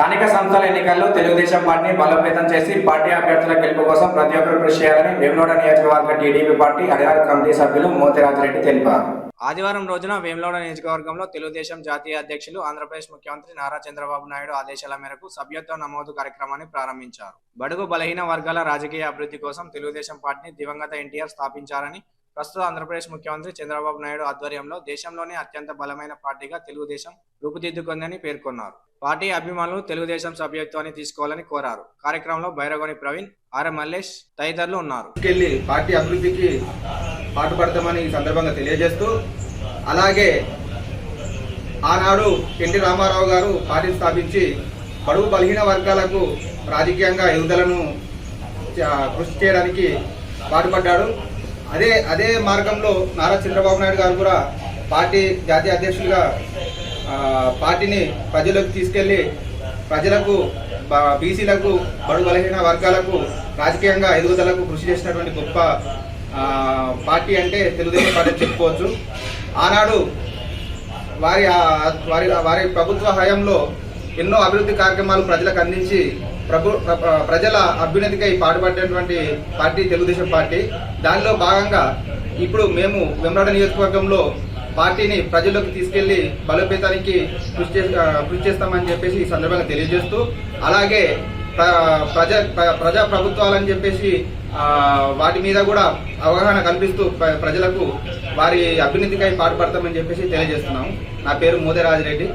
స్థానిక సంస్థల ఎన్నికల్లో తెలుగుదేశం పార్టీని బలోపేతం చేసి పార్టీ అభ్యర్థుల గెలుపు కోసం ప్రతి ఒక్కరూ కృషి చేయాలని వేములవాడ నియోజకవర్గ టీడీపీ పార్టీ అధికార కమిటీ సభ్యులు మోతిరాజరెడ్డి తెలిపారు. ఆదివారం రోజున వేములవాడ నియోజకవర్గంలో తెలుగుదేశం జాతీయ అధ్యక్షులు ఆంధ్రప్రదేశ్ ముఖ్యమంత్రి నారా చంద్రబాబు నాయుడు ఆదేశాల మేరకు సభ్యత్వ నమోదు కార్యక్రమాన్ని ప్రారంభించారు. బడుగు బలహీన వర్గాల రాజకీయ అభివృద్ధి కోసం తెలుగుదేశం పార్టీని దివంగత ఎన్టీఆర్ స్థాపించారని, ప్రస్తుత ఆంధ్రప్రదేశ్ ముఖ్యమంత్రి చంద్రబాబు నాయుడు ఆధ్వర్యంలో దేశంలోనే అత్యంత బలమైన పార్టీగా తెలుగుదేశం రూపుదిద్దుకుందని పేర్కొన్నారు. పార్టీ అభిమానులు తెలుగుదేశం సభ్యత్వాన్ని తీసుకోవాలని కోరారు. కార్యక్రమంలో బైరగోని ప్రవీణ్, ఆర్ మల్లేష్ తదితరులు ఉన్నారు. పార్టీ అభివృద్ధికి పాటుపడతామని ఈ సందర్భంగా తెలియజేస్తూ, అలాగే ఆనాడు ఎన్టీ రామారావు గారు పార్టీని స్థాపించి బడుగు బలహీన వర్గాలకు రాజకీయంగా ఎదుగుదలను కృషి చేయడానికి పాటుపడ్డాడు. అదే మార్గంలో నారా చంద్రబాబు నాయుడు గారు కూడా పార్టీ జాతీయ అధ్యక్షులుగా పార్టీని ప్రజలకు తీసుకెళ్లి ప్రజలకు, బీసీలకు, బడుగు బలహీన వర్గాలకు రాజకీయంగా ఎదుగుదలకు కృషి చేసినటువంటి గొప్ప పార్టీ అంటే తెలుగుదేశం పార్టీ చెప్పుకోవచ్చు. ఆనాడు వారి ప్రభుత్వ హయాంలో ఎన్నో అభివృద్ధి కార్యక్రమాలు ప్రజలకు అందించి ప్రజల అభ్యున్నతికై పాటుపడినటువంటి పార్టీ తెలుగుదేశం పార్టీ. దానిలో భాగంగా ఇప్పుడు మేము వేములవాడ నియోజకవర్గంలో పార్టీని ప్రజల్లోకి తీసుకెళ్లి బలోపేతానికి కృషి చేస్తామని చెప్పేసి ఈ సందర్భంగా తెలియజేస్తూ, అలాగే ప్రజా ప్రభుత్వాలని చెప్పేసి వాటి మీద కూడా అవగాహన కల్పిస్తూ ప్రజలకు వారి అభ్యున్నతికై పాటుపడతామని చెప్పేసి తెలియజేస్తున్నాము. నా పేరు మోతిరాజరెడ్డి,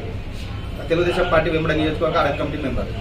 తెలుగుదేశం పార్టీ వేములవాడ నియోజకవర్గ అధికార కమిటీ మెంబర్.